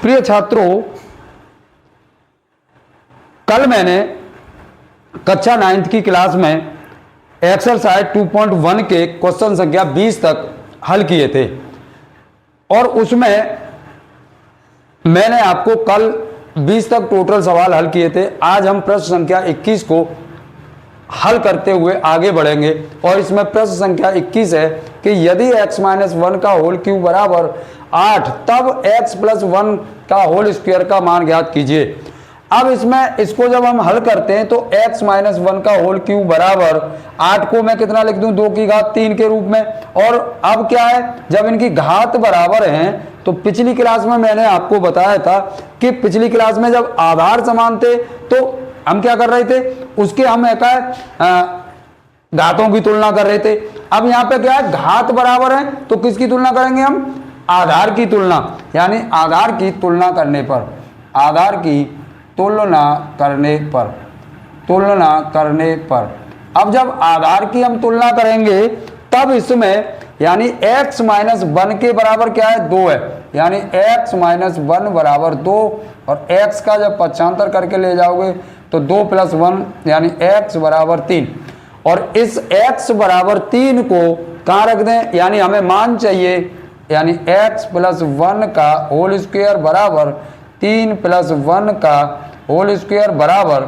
प्रिय छात्रों, कल मैंने कक्षा 9th की क्लास में एक्सरसाइज 2.1 के क्वेश्चन संख्या 20 तक हल किए थे और उसमें मैंने आपको कल 20 तक टोटल सवाल हल किए थे। आज हम प्रश्न संख्या 21 को हल करते हुए आगे बढ़ेंगे और इसमें प्रश्न संख्या 21 है कि यदि x-1 का होल क्यूब बराबर 8 तब x+1 का होल स्क्वायर का मान ज्ञात कीजिए। अब इसमें इसको जब हम हल करते हैं तो x-1 का होल क्यूब बराबर 8 को मैं कितना लिख दूं, 2 की घात 3 के रूप में। और अब क्या है, जब इनकी घात बराबर हैं तो पिछली क्लास में मैंने आपको बताया था कि पिछली क्लास में जब आधार समान थे तो हम क्या कर रहे थे, उसके हम घातों की तुलना कर रहे थे। अब यहाँ पे क्या है, घात बराबर है तो किसकी तुलना करेंगे हम, आधार की तुलना, यानी आधार की तुलना करने पर, आधार की तुलना करने पर अब जब आधार की हम तुलना करेंगे तब इसमें यानी x-1 के बराबर क्या है, 2 है, यानी x-1 बराबर 2 और x का जब पक्षांतर करके ले जाओगे तो 2 + 1 यानी x बराबर 3। और इस x बराबर 3 को कहाँ रख दें, यानी हमें मान चाहिए, यानी x+1 का होल स्क्वायर बराबर 3 + 1 का होल स्क्वायर बराबर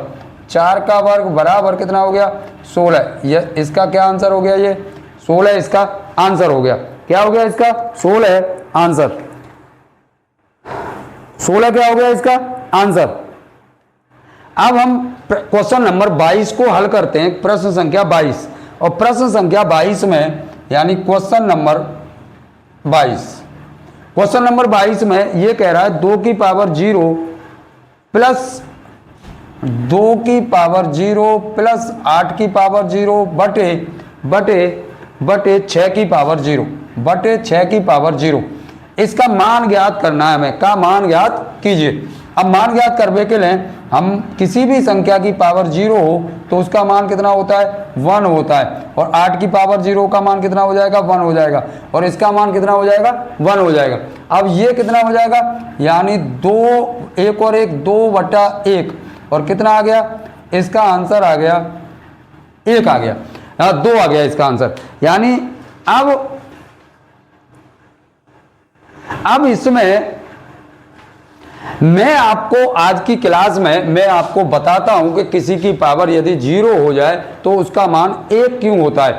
4 का वर्ग बराबर कितना हो गया, 16। ये इसका क्या आंसर हो गया, ये 16 इसका आंसर हो गया। क्या हो गया इसका, 16 आंसर, 16 क्या हो गया इसका आंसर। अब हम क्वेश्चन नंबर 22 को हल करते हैं, प्रश्न संख्या 22। और प्रश्न संख्या 22 में यानी क्वेश्चन नंबर 22 में ये कह रहा है 2 की पावर 0 प्लस 2 की पावर 0 प्लस 8 की पावर 0 बटे 6 की पावर 0 बटे 6 की पावर 0। इसका मान ज्ञात करना है हमें, का मान ज्ञात कीजिए। अब मान ज्ञात करने के लिए हम किसी भी संख्या की पावर 0 हो तो उसका मान कितना होता है, 1 होता है। और 8 की पावर 0 का मान कितना हो जाएगा, 1 हो जाएगा। और इसका मान कितना हो जाएगा, 1 हो जाएगा। अब ये कितना हो जाएगा, यानी 2 1 और 1 2/1 और कितना आ गया, इसका आंसर आ गया 1 आ गया, 2 आ गया इसका आंसर। यानी अब इसमें मैं आपको आज की क्लास में मैं आपको बताता हूं कि किसी की पावर यदि 0 हो जाए तो उसका मान 1 क्यों होता है?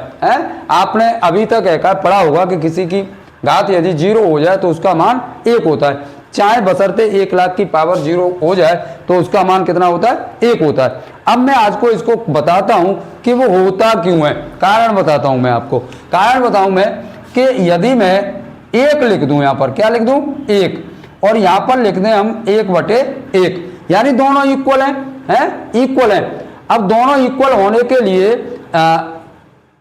आपने अभी तक पढ़ा होगा कि किसी की घात यदि 0 हो जाए तो उसका मान 1 होता है, चाहे बशर्ते 1 लाख की पावर 0 हो जाए तो उसका मान कितना होता है, 1 होता है। अब मैं आज को इसको बताता हूं कि वो होता क्यों है, कारण बताता हूं मैं आपको। कारण बताऊं मैं कि यदि मैं 1 लिख दूं, यहां पर क्या लिख दूं, 1, और यहां पर लिख दें हम 1/1, यानी दोनों इक्वल हैं, इक्वल हैं। अब दोनों इक्वल होने के लिए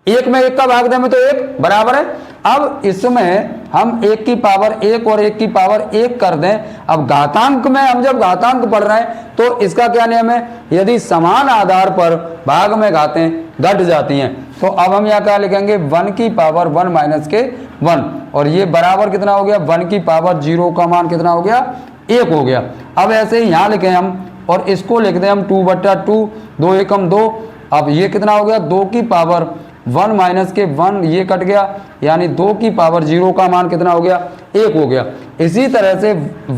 1 में 1 का भाग दें तो 1 बराबर है। अब इसमें हम 1 की पावर 1 और 1 की पावर 1 कर दें। अब घातांक में हम जब घातांक पढ़ रहे हैं तो इसका क्या नियम है, यदि समान आधार पर भाग में घातें घट जाती हैं तो अब हम यहाँ क्या लिखेंगे, 1 की पावर 1 - के 1 और ये बराबर कितना हो गया, 1 की पावर 0 का मान कितना हो गया, 1 हो गया। अब ऐसे ही यहाँ लिखें हम और इसको लिख दें हम 2/2, 2 एकम 2। अब ये कितना हो गया, 2 की पावर 1 - के 1, ये कट गया, यानी 2 की पावर 0 का मान कितना हो गया, 1 हो गया। इसी तरह से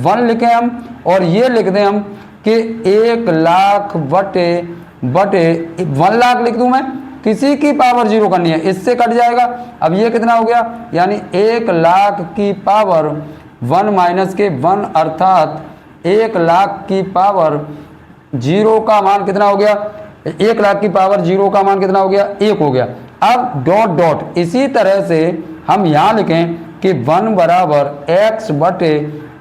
1 लिखें हम और ये लिख दें हम कि 1 लाख बटे 1 लाख लिख दूं मैं, किसी की पावर 0 करनी है, इससे कट जाएगा। अब ये कितना हो गया, यानी 1 लाख की पावर 1 - के 1 अर्थात 1 लाख की पावर 0 का मान कितना हो गया, 1 लाख की पावर 0 का मान कितना हो गया, 1 हो गया। अब डॉट डॉट इसी तरह से हम यहाँ लिखें कि 1 बराबर x बटे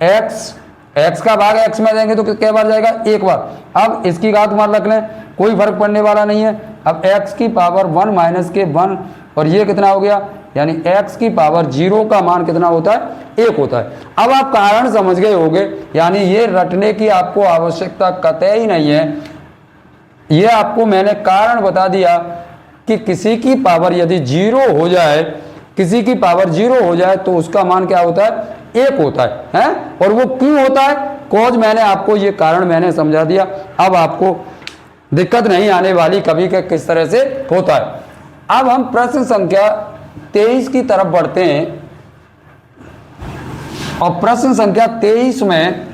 x का भाग x में देंगे तो कितने बार जाएगा, 1 बार। अब इसकी घात मान रख लें, कोई फर्क पड़ने वाला नहीं है। अब x की पावर 1 - के 1 और ये कितना हो गया, यानी x की पावर 0 का मान कितना होता है, 1 होता है। अब आप कारण समझ गए होंगे, यानी ये रटने की आपको आवश्यकता कतई नहीं है। ये आपको मैंने कारण बता दिया कि किसी की पावर यदि 0 हो जाए, किसी की पावर 0 हो जाए तो उसका मान क्या होता है, 1 होता है। और वो क्यों होता है, कॉज मैंने आपको ये कारण मैंने समझा दिया, अब आपको दिक्कत नहीं आने वाली कभी का किस तरह से होता है। अब हम प्रश्न संख्या 23 की तरफ बढ़ते हैं और प्रश्न संख्या 23 में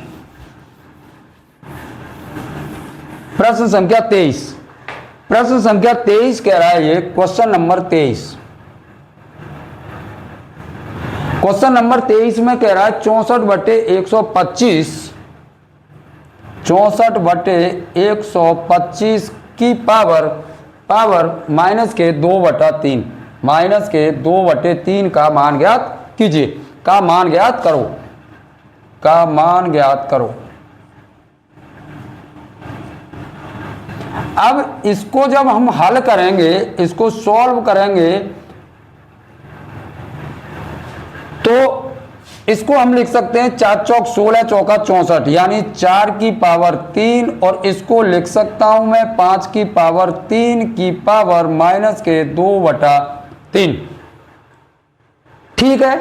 प्रश्न संख्या 23 कह रहा है ये क्वेश्चन नंबर 23। क्वेश्चन नंबर 23 में कह रहा है 64/125 64/125 की पावर माइनस के 2/3 माइनस के 2/3 का मान ज्ञात कीजिए, का मान ज्ञात करो, का मान ज्ञात करो। अब इसको जब हम हल करेंगे, इसको सॉल्व करेंगे, तो इसको हम लिख सकते हैं 4 चौक 16 चौका 64 यानी 4 की पावर 3, और इसको लिख सकता हूं मैं 5 की पावर 3 की पावर माइनस के 2/3। ठीक है,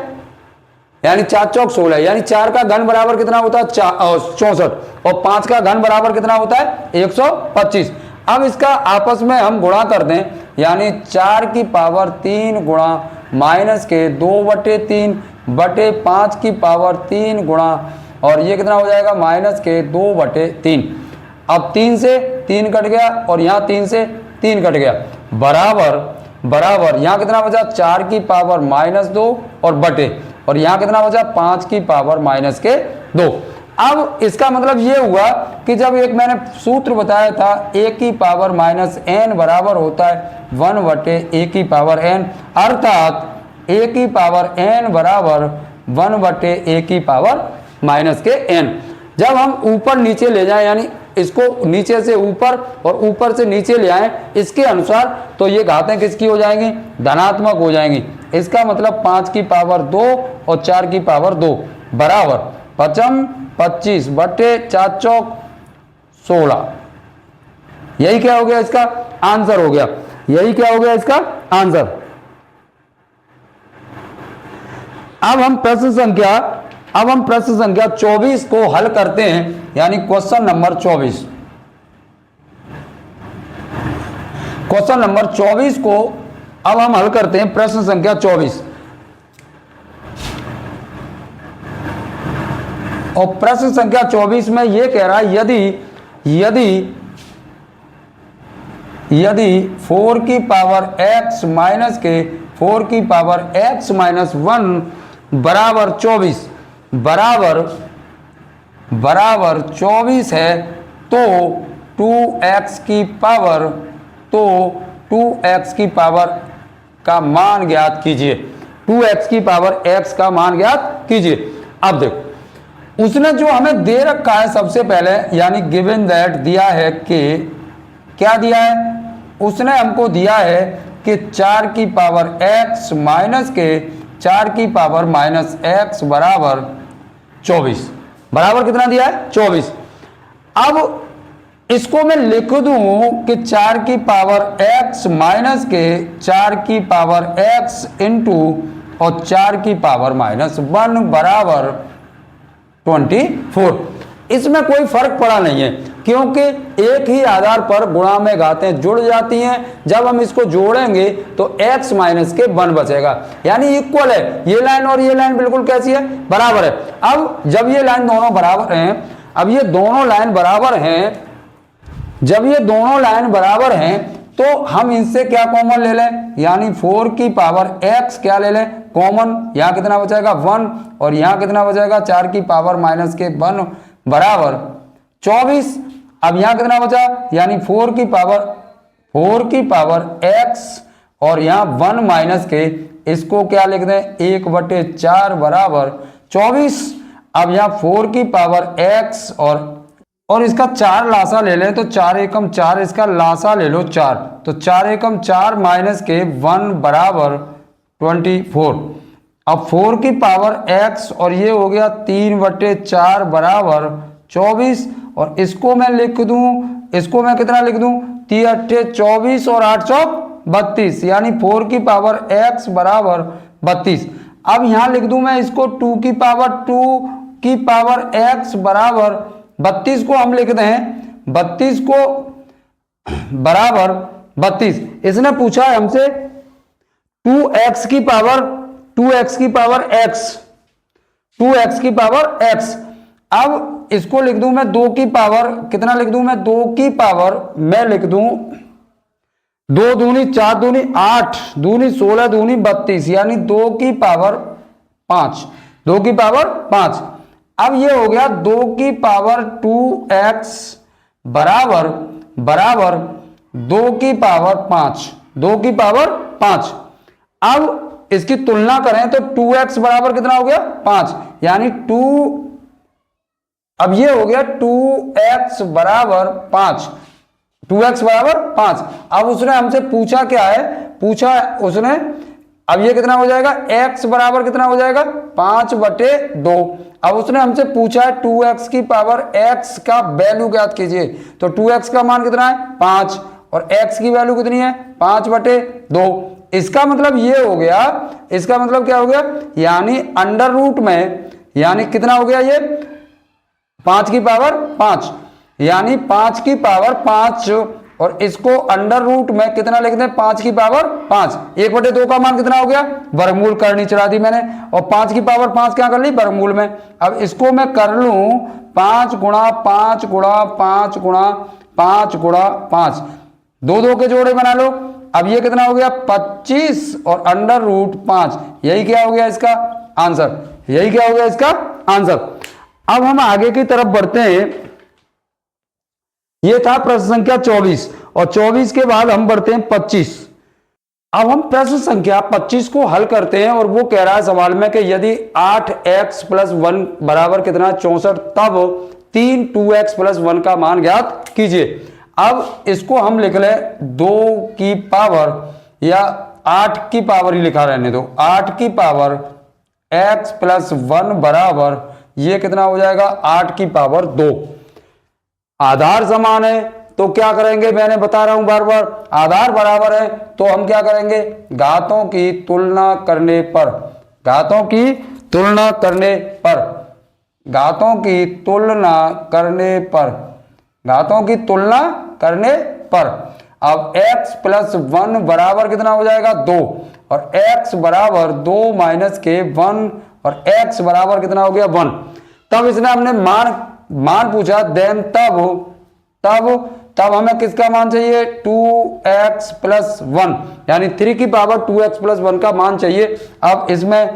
यानी 4 चौक 16 यानी 4 का घन बराबर कितना होता है 64 और 5 का घन बराबर कितना होता है 125। अब इसका आपस में हम गुणा कर दें, यानी 4 की पावर 3 गुणा माइनस के 2/3 बटे 5 की पावर 3 गुणा, और ये कितना हो जाएगा माइनस के 2/3। अब 3 से 3 कट गया और यहाँ 3 से 3 कट गया, बराबर यहाँ कितना बचा 4 की पावर -2 और बटे, और यहाँ कितना बचा 5 की पावर माइनस के 2। अब इसका मतलब ये हुआ कि जब एक मैंने सूत्र बताया था a की पावर -n बराबर होता है 1/a की पावर n, अर्थात a की पावर n बराबर 1/a की पावर माइनस के n। जब हम ऊपर नीचे ले जाएं, यानी इसको नीचे से ऊपर और ऊपर से नीचे ले आएं इसके अनुसार, तो ये घातें किसकी हो जाएंगी धनात्मक हो जाएंगी। इसका मतलब 5 की पावर 2 और 4 की पावर 2 बराबर 25 बटे 4 चौक 16। यही क्या हो गया इसका आंसर हो गया, यही क्या हो गया इसका आंसर। अब हम प्रश्न संख्या 24 को हल करते हैं, यानी क्वेश्चन नंबर 24। क्वेश्चन नंबर 24 को अब हम हल करते हैं, प्रश्न संख्या 24। और प्रश्न संख्या 24 में यह कह रहा है यदि 4 की पावर x माइनस के 4 की पावर x माइनस 1 बराबर 24 है, तो 2x की पावर का मान ज्ञात कीजिए, 2x की पावर x का मान ज्ञात कीजिए। अब देखो उसने जो हमें दे रखा है सबसे पहले, यानी गिवन दैट दिया है कि क्या दिया है, उसने हमको दिया है कि 4 की पावर x माइनस के 4 की पावर माइनस x बराबर 24, बराबर कितना दिया है 24। अब इसको मैं लिख दूं कि 4 की पावर x माइनस के 4 की पावर x इंटू और 4 की पावर माइनस 1 बराबर 24। इसमें कोई फर्क पड़ा नहीं है, क्योंकि एक ही आधार पर गुणा में घातें जुड़ जाती हैं। जब हम इसको जोड़ेंगे तो x माइनस के 1 बचेगा, यानी इक्वल है। ये लाइन और ये लाइन बिल्कुल कैसी है, बराबर है। अब जब ये लाइन दोनों बराबर हैं, अब ये दोनों लाइन बराबर हैं, जब ये दोनों लाइन बराबर हैं तो हम इनसे क्या कॉमन ले लें, यानी 4 की पावर x क्या ले लें कॉमन, यहाँ कितना बचेगा 1 और यहाँ कितना बचेगा 4 की पावर माइनस के 1 बराबर 24। अब यहाँ कितना बचा, यानी 4 की पावर x और यहाँ 1 माइनस के, इसको क्या लिख दें 1/4 बराबर 24। अब यहाँ 4 की पावर x और इसका 4 लासा ले लें, तो 4 एकम 4, इसका लासा ले लो 4, तो 4 एकम 4 माइनस के 1 बराबर 24। अब 4 की पावर x और ये हो गया 3/4 बराबर 24, और इसको मैं लिख दूं, इसको मैं कितना लिख दूं 3 24 और 8 चौक 32, यानी 4 की पावर x बराबर 32। अब यहां लिख दूं मैं इसको 2 की पावर 2 की पावर x बराबर 32 को हम लिखते हैं 32 को बराबर 32। इसने पूछा है हमसे 2x की पावर x 2x की पावर x। अब इसको लिख दूं मैं 2 की पावर कितना लिख दूं मैं 2 की पावर मैं लिख दूं 2 दूनी 4 दूनी 8 दूनी 16 दूनी 32 यानी 2 की पावर 5 2 की पावर 5। अब ये हो गया 2 की पावर 2x बराबर 2 की पावर 5 2 की पावर 5। अब इसकी तुलना करें तो 2x बराबर कितना हो गया 5 यानी 2। अब ये हो गया 2x बराबर 5 2x बराबर 5। अब उसने हमसे पूछा क्या है पूछा उसने अब ये कितना हो जाएगा x बराबर कितना हो जाएगा 5/2। अब उसने हमसे पूछा है 2x की पावर x का वैल्यू ज्ञात कीजिए तो 2x का मान कितना है 5 और x की वैल्यू कितनी है 5/2। इसका मतलब ये हो गया इसका मतलब क्या हो गया यानी अंडर रूट में यानी कितना हो गया ये 5 की पावर 5 यानी 5 की पावर 5 और इसको अंडर रूट में कितना लिखते हैं 5 की पावर 5। 1/2 का मान कितना हो गया वर्गमूल करनी चढ़ा दी मैंने और 5 की पावर 5 क्या कर ली वर्गमूल में। अब इसको मैं कर लूं 5 गुणा 5 गुणा 5 गुणा 5 गुणा 5 2 के जोड़े बना लो। अब ये कितना हो गया 25 और अंडर रूट 5 यही क्या हो गया इसका आंसर यही क्या हो गया इसका आंसर। अब हम आगे की तरफ बढ़ते हैं। ये था प्रश्न संख्या 24 और 24 के बाद हम बढ़ते हैं 25। अब हम प्रश्न संख्या 25 को हल करते हैं और वो कह रहा है सवाल में कि यदि 8x + 1 बराबर कितना 64 तब 3 2x + 1 का मान ज्ञात कीजिए। अब इसको हम लिख ले 2 की पावर या 8 की पावर ही लिखा रहने दो 8 की पावर x + 1 बराबर ये कितना हो जाएगा 8 की पावर 2। आधार समान है तो क्या करेंगे मैंने बता रहा हूं बार बार आधार बराबर है तो हम क्या करेंगे घातों की तुलना करने पर घातों की तुलना करने पर घातों की तुलना करने पर घातों की तुलना करने पर अब x + 1 बराबर कितना हो जाएगा 2 और x बराबर 2 - के 1 और x बराबर कितना हो गया 1। तब इसने हमने मान पूछा देन तब हमें किसका मान चाहिए 2x + 1 यानी 3 की पावर 2x + 1 का मान चाहिए। अब इसमें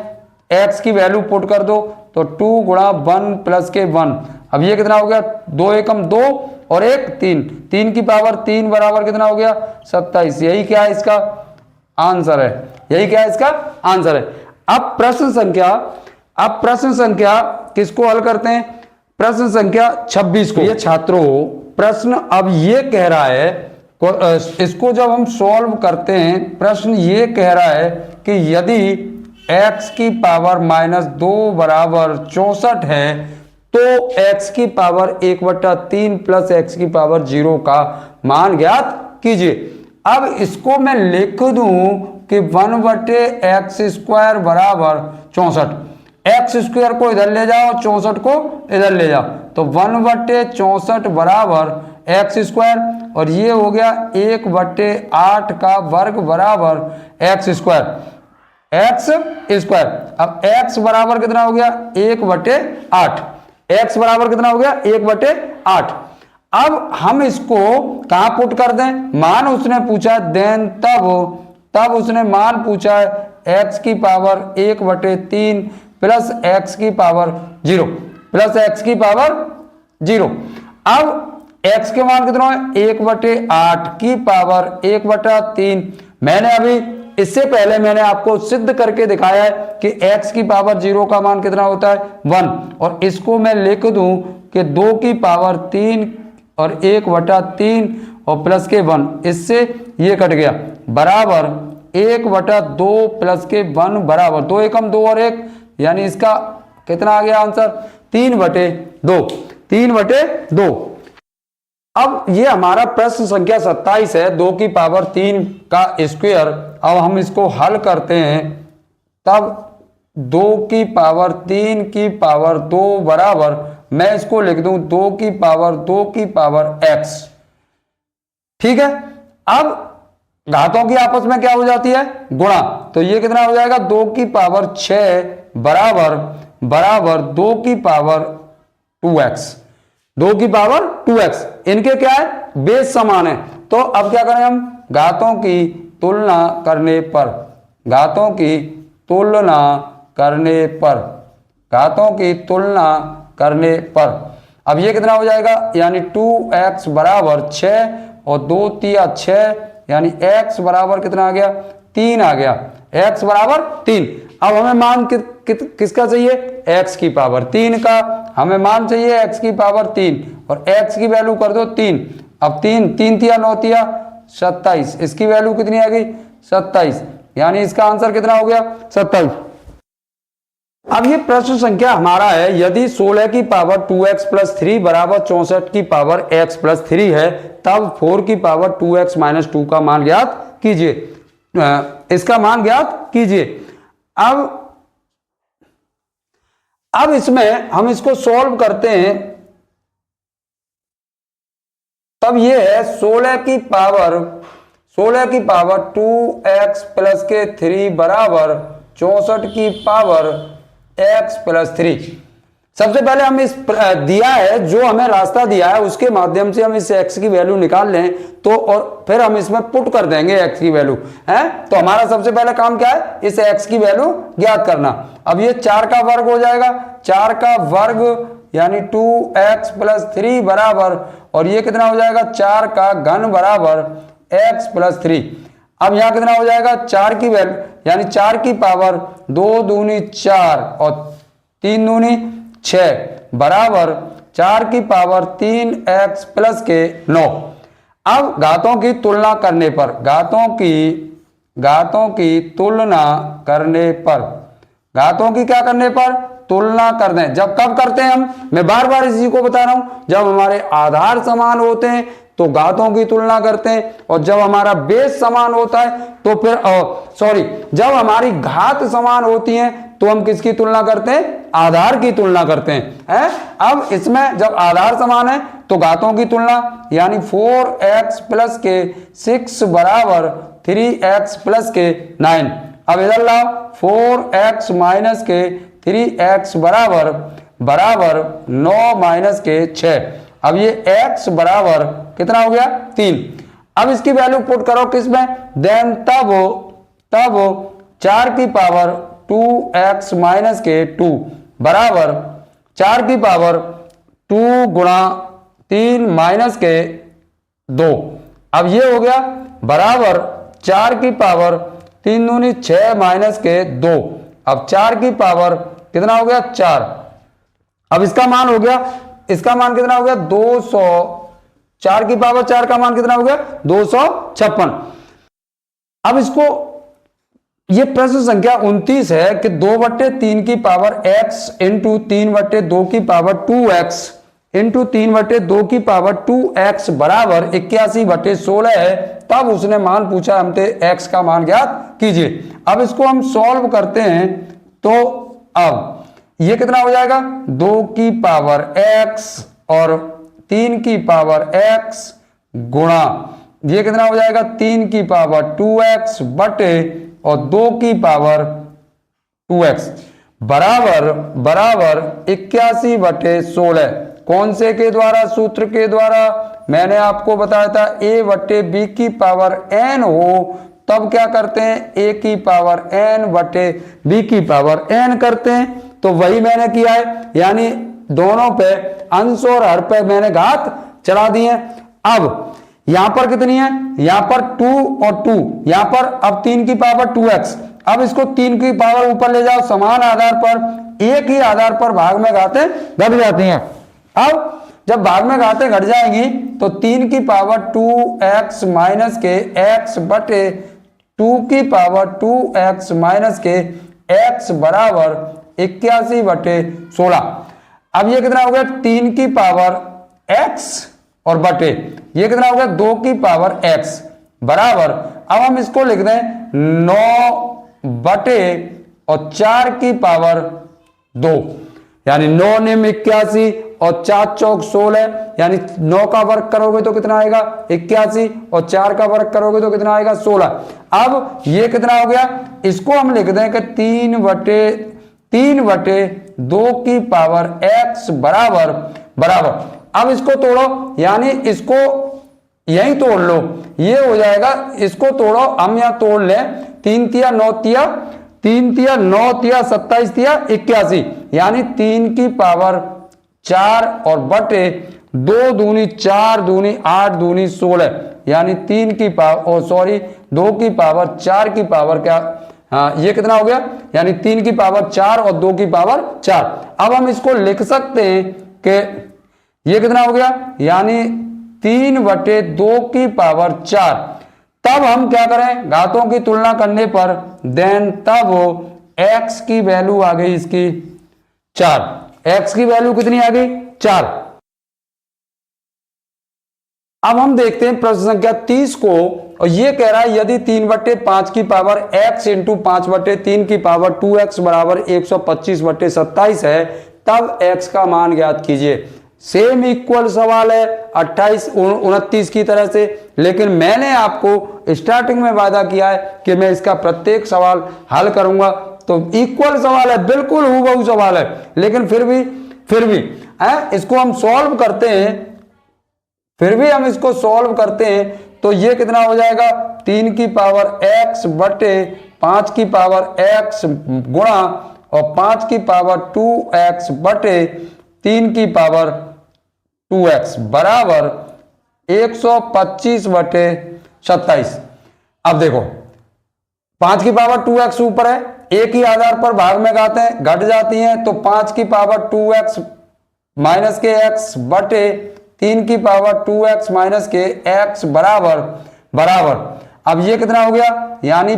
x की वैल्यू पुट कर दो तो 2 गुणा 1 + के 1। अब ये कितना हो गया 2 एकम 2 और 1 3 3 की पावर 3 बराबर कितना हो गया 27। यही क्या है इसका आंसर है यही क्या है इसका आंसर है। अब प्रश्न संख्या किसको हल करते हैं प्रश्न संख्या 26 को। ये छात्रों प्रश्न अब ये कह रहा है इसको जब हम सॉल्व करते हैं प्रश्न ये कह रहा है कि यदि x की पावर -2 बराबर 64 है तो x की पावर 1/3 + x की पावर 0 का मान ज्ञात कीजिए। अब इसको मैं लिख दूं कि 1/x² बराबर 64 x² को इधर ले जाओ 64 को इधर ले जाओ तो 1/64 बराबर x² और ये हो गया 1/8 का वर्ग बराबर x²। अब x बराबर कितना हो गया 1/8 x बराबर कितना हो गया 1/8। अब हम इसको कहां पुट कर दें मान उसने पूछा देन तब उसने मान पूछा है x की पावर 1/3 प्लस x की पावर 0 प्लस x की पावर 0। अब x के मान कितना है 1/8 की पावर 1/3। मैंने अभी इससे पहले मैंने आपको सिद्ध करके दिखाया है कि x की पावर 0 का मान कितना होता है 1 और इसको मैं लिख दूं कि 2 की पावर 3 और 1/3 और प्लस के 1 इससे ये कट गया बराबर 1/2 प्लस के 1 बराबर 2 एकम 2 और 1 यानी इसका कितना आ गया आंसर 3/2। अब ये हमारा प्रश्न संख्या 27 है 2 की पावर 3 का स्क्वायर। अब हम इसको हल करते हैं तब 2 की पावर 3 की पावर 2 बराबर, मैं इसको लिख दूं 2 की पावर 2 की पावर x। ठीक है, अब घातों की आपस में क्या हो जाती है, गुणा। तो ये कितना हो जाएगा, 2 की पावर 6 बराबर बराबर 2 की पावर 2x। 2 की पावर 2x, इनके क्या है, बेस समान है। तो अब क्या करें हम, घातों की तुलना करने पर, घातों की तुलना करने पर, घातों की तुलना करने पर, अब ये कितना हो जाएगा, यानी 2x बराबर 6 और 2 तिया 6, यानी x बराबर कितना आ गया, 3 आ गया, x बराबर 3। अब हमें मान किसका चाहिए, x की पावर 3 का हमें मान चाहिए, x की पावर 3, और x की वैल्यू कर दो 3। अब 3 तिया 9 तिया 27, इसकी वैल्यू कितनी आ गई, 27, यानी इसका आंसर कितना हो गया, 27। अब ये प्रश्न संख्या हमारा है, यदि 16 की पावर 2x प्लस 3 बराबर 64 की पावर x प्लस 3 है, तब 4 की पावर 2x माइनस 2 का मान ज्ञात कीजिए। इसका मान ज्ञात कीजिए। अब इसमें हम इसको सॉल्व करते हैं, तब ये है 16 की पावर 2x प्लस के 3 बराबर 64 की पावर x प्लस 3। सबसे पहले हम इस दिया है, जो हमें रास्ता दिया है उसके माध्यम से हम इस x की वैल्यू निकाल लें तो, और फिर हम इसमें पुट कर देंगे x की वैल्यू है। तो हमारा सबसे पहले काम क्या है, इस x की वैल्यू ज्ञात करना। अब ये 4 का वर्ग हो जाएगा, 4 का वर्ग यानी 2x प्लस 3 बराबर, और ये कितना हो जाएगा, 4 का घन बराबर x प्लस 3। अब यहां कितना हो जाएगा, 4 की वैल्यू यानी 4 की पावर 2 दूनी 4 और 3 दूनी 6 बराबर 4 की पावर 3x प्लस के 9। अब घातों की तुलना करने पर, घातों की तुलना करने पर, घातों की क्या करने पर, तुलना कर दें। जब कब करते हैं हम, मैं बार बार इसी को बता रहा हूं, जब हमारे आधार समान होते हैं तो घातों की तुलना करते हैं, और जब हमारा बेस समान होता है तो फिर जब हमारी घात समान होती हैं तो हम किसकी तुलना करते हैं, आधार की तुलना करते हैं। अब इसमें जब आधार समान है तो घातों की तुलना, यानी 4x प्लस के 6 बराबर 3x प्लस के 9। अब इधर लाओ, 4x माइनस के 3x बराबर 9 माइनस के 6। अब ये x बराबर कितना हो गया, 3। अब इसकी वैल्यू पुट करो किसमें, देन तब 4 की पावर 2x माइनस के 2 बराबर 4 की पावर 2 गुणा 3 माइनस के 2। अब ये हो गया बराबर 4 की पावर 3 दूनी 6 माइनस के 2। अब 4 की पावर कितना हो गया, 4। अब इसका मान हो गया, इसका मान कितना हो गया, 200। 4 की पावर 4 का मान कितना हो गया, 256। अब इसको, ये प्रश्न संख्या 29 है कि 2/3 की पावर x इंटू 3/2 की पावर 2x इंटू 3/2 की पावर 2x बराबर 81/16 है। तब उसने मान पूछा हमसे, x का मान ज्ञात कीजिए। अब इसको हम सॉल्व करते हैं, तो अब ये कितना हो जाएगा, 2 की पावर x और 3 की पावर x गुणा ये कितना हो जाएगा, 3 की पावर 2x बटे और 2 की पावर 2x बराबर 81/16। कौन से के द्वारा, सूत्र के द्वारा, मैंने आपको बताया था a बटे b की पावर n हो तब क्या करते हैं, a की पावर n बटे b की पावर n करते हैं। तो वही मैंने किया है, यानी दोनों पे अंश और हर पे मैंने घात चढ़ा दी है। अब यहां पर कितनी है, यहां पर 2 और 2, यहां पर अब 3 की पावर 2x। अब इसको 3 की पावर ऊपर ले जाओ, समान आधार पर, एक ही आधार पर भाग में घातें घट जाती हैं। अब जब भाग में घातें घट जाएंगी तो 3 की पावर 2x माइनस के x बटे 2 की पावर 2x माइनस के x बराबर 81/16। अब ये कितना हो गया, 3 की पावर x और बटे ये कितना हो गया, 2 की पावर x बराबर, अब हम इसको लिख दें 9 बटे और 4 की पावर 2, यानी 9 निम 81 और 4 चौक 16, यानी 9 का वर्ग करोगे तो कितना आएगा 81 और 4 का वर्ग करोगे तो कितना आएगा 16। अब ये कितना हो गया, इसको हम लिख दें कि 3/2 की पावर x बराबर बराबर। अब इसको तोड़ो, यानी इसको यही तोड़ लो, ये हो जाएगा, इसको तोड़ो, हम यहां तोड़ लें, 3 तिया 9 तिया 27 तिया 81, यानी 3 की पावर 4 और बटे 2 दूनी 4 दूनी 8 दूनी 16, यानी 3 की पावर 2 की पावर 4 की पावर क्या, हाँ ये कितना हो गया, यानी 3 की पावर 4 और 2 की पावर 4। अब हम इसको लिख सकते हैं कि ये कितना हो गया, यानी 3/2 की पावर 4। तब हम क्या करें, घातों की तुलना करने पर देन तब x की वैल्यू आ गई इसकी 4, x की वैल्यू कितनी आ गई 4। अब हम देखते हैं प्रश्न संख्या 30 को, और ये कह रहा है यदि 3/5 की पावर x इंटू 5/3 की पावर 2x बराबर 125/27 है, तब x का मान ज्ञात कीजिए। सेम इक्वल सवाल है 28-29 की तरह से, लेकिन मैंने आपको स्टार्टिंग में वादा किया है कि मैं इसका प्रत्येक सवाल हल करूंगा। तो इक्वल सवाल है, बिल्कुल हूबहू सवाल है, लेकिन फिर भी इसको हम सॉल्व करते हैं, हम इसको सॉल्व करते हैं तो ये कितना हो जाएगा, 3 की पावर x बटे 5 की पावर x गुणा और 5 की पावर 2x बटे 3 की पावर 2x बराबर 125/27। अब देखो 5 की पावर 2x ऊपर है, एक ही आधार पर भाग में घट जाती हैं, तो 5 की पावर 2x माइनस के x बटे 3 की पावर 2x माइनस के x बराबर। अब ये कितना हो गया, यानी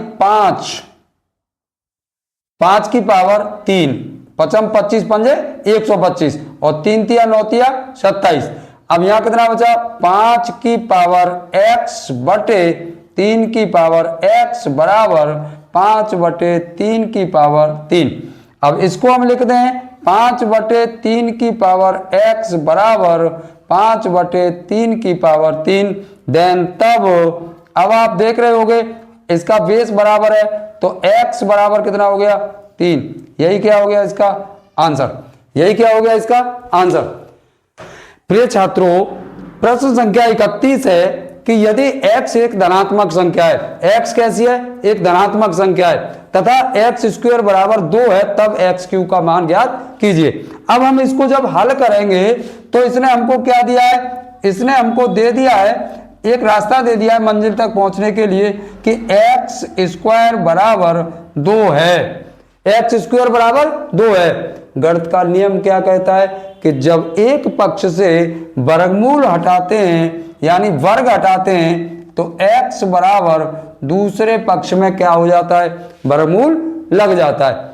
5 की पावर 3, 25 पंजे 125 और 3 तिया 9 तिया 27। अब यहां कितना बचा, 5 की पावर x बटे 3 की पावर x बराबर 5/3 की पावर 3। अब इसको हम लिख दें 5/3 की पावर x बराबर 5/3 की पावर 3। देन तब अब आप देख रहे होगे इसका बेस बराबर है, तो x बराबर कितना हो गया 3। यही क्या हो गया इसका आंसर, यही क्या हो गया इसका आंसर। प्रिय छात्रों, प्रश्न संख्या 31 है कि यदि x एक धनात्मक संख्या है, x कैसी है, एक धनात्मक संख्या है, तथा x² बराबर 2 है, तब x³ का मान ज्ञात कीजिए। अब हम इसको जब हल करेंगे तो इसने हमको क्या दिया है, इसने हमको दे दिया है, एक रास्ता दे दिया है मंजिल तक पहुंचने के लिए कि x² बराबर 2 है, x² बराबर 2 है। गणित का नियम क्या कहता है कि जब एक पक्ष से वर्गमूल हटाते हैं, यानी वर्ग हटाते हैं, तो x बराबर दूसरे पक्ष में क्या हो जाता है, वर्गमूल लग जाता है,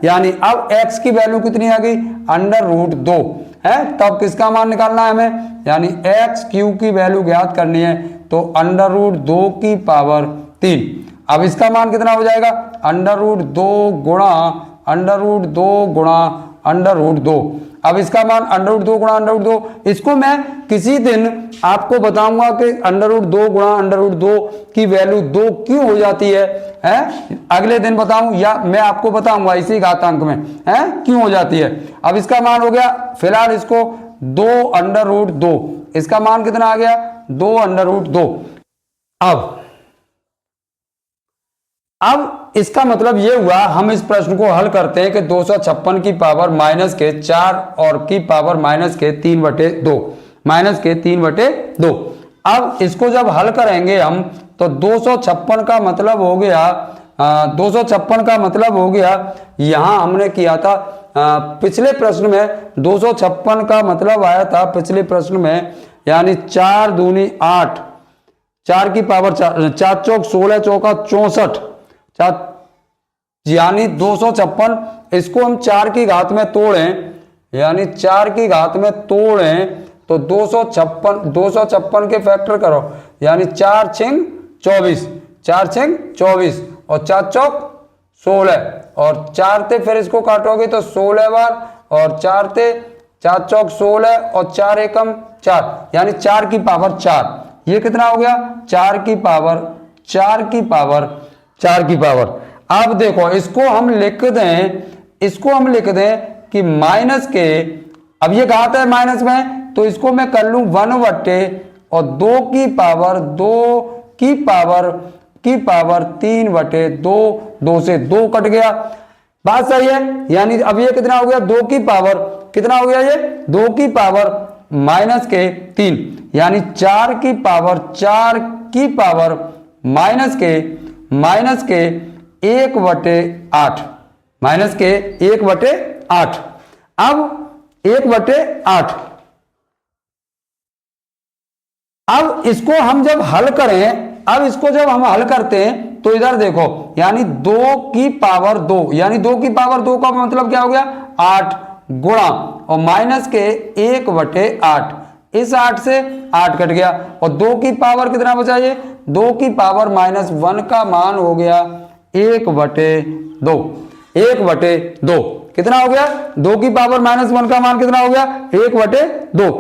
यानी अब x की वैल्यू कितनी आ गई, √2 है। तब किसका मान निकालना है हमें, यानी x³ की वैल्यू ज्ञात करनी है, तो √2 की पावर 3। अब इसका मान कितना हो जाएगा, √2 गुणा √2। अब इसका मान √2 गुणा √2, इसको मैं किसी दिन आपको बताऊंगा कि √2 गुणा √2 की वैल्यू 2 क्यों हो जाती है, अगले दिन बताऊं, या मैं आपको बताऊंगा इसी घातांक में क्यों हो जाती है। अब इसका मान हो गया, फिलहाल इसको 2 √2, इसका मान कितना आ गया 2 √2। अब इसका मतलब ये हुआ, हम इस प्रश्न को हल करते हैं कि 256 की पावर माइनस के 4 और की पावर माइनस के 3/2। अब इसको जब हल करेंगे हम, तो 256 का मतलब हो गया, 256 का मतलब हो गया, यहां हमने किया था पिछले प्रश्न में 256 का मतलब आया था पिछले प्रश्न में, यानी 4 दूनी 8, 4 की पावर 4 चौक 16 चौका 64, यानी 256। इसको हम 4 की घात में तोड़ें, यानी 4 की घात में तोड़ें तो 256 के फैक्टर करो, यानी 4 6 24 और 4 चौक 16 और 4 थे, फिर इसको काटोगे तो 16 बार और 4 थे, 4 चौक 16 और 4 एकम 4, यानी 4 की पावर 4। ये कितना हो गया? 4 की पावर 4 की पावर 4 की पावर। अब देखो इसको हम लिख दें, इसको हम लिख दें कि माइनस के, अब ये कहा था माइनस में, तो इसको मैं कर लूं 1 बट्टे और 2 की पावर 2 की पावर 3 बटे 2, 2 से 2 कट गया। बात सही है, यानी अब ये कितना हो गया? 2 की पावर कितना हो गया? ये 2 की पावर माइनस के 3, यानी 4 की पावर 4 की पावर माइनस के 1 बटे 8, माइनस के 1 बटे 8। अब 1 बटे 8, अब इसको हम जब हल करें, अब इसको जब हम हल करते हैं तो इधर देखो, यानी 2 की पावर 2, यानी 2 की पावर 2 का मतलब क्या हो गया? 8 गुणा और माइनस के 1 बटे 8, इस 8 से 8 कट गया और 2 की पावर कितना बचा? ये 2 की पावर -1 का मान हो गया 1 बटे 2, 1 बटे 2 कितना हो गया? 2 की पावर -1 का मान कितना हो गया? 1 बटे 2।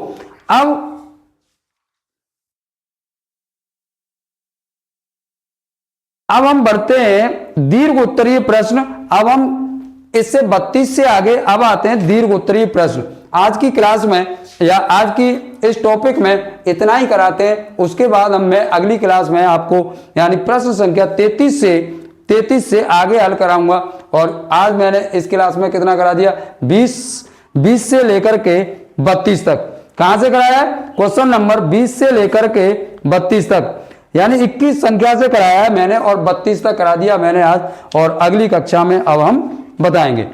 अब हम बढ़ते हैं दीर्घ उत्तरीय प्रश्न। अब हम इससे 32 से आगे अब आते हैं दीर्घ उत्तरीय प्रश्न। आज की क्लास में या आज की इस टॉपिक में इतना ही कराते हैं, उसके बाद मैं अगली क्लास में आपको यानी प्रश्न संख्या 33 से आगे हल कराऊंगा। और आज मैंने इस क्लास में कितना करा दिया? 20 से लेकर के 32 तक। कहां से कराया है? क्वेश्चन नंबर 20 से लेकर के 32 तक, यानी 21 संख्या से कराया है मैंने और 32 तक करा दिया मैंने आज, और अगली कक्षा में अब हम बताएंगे।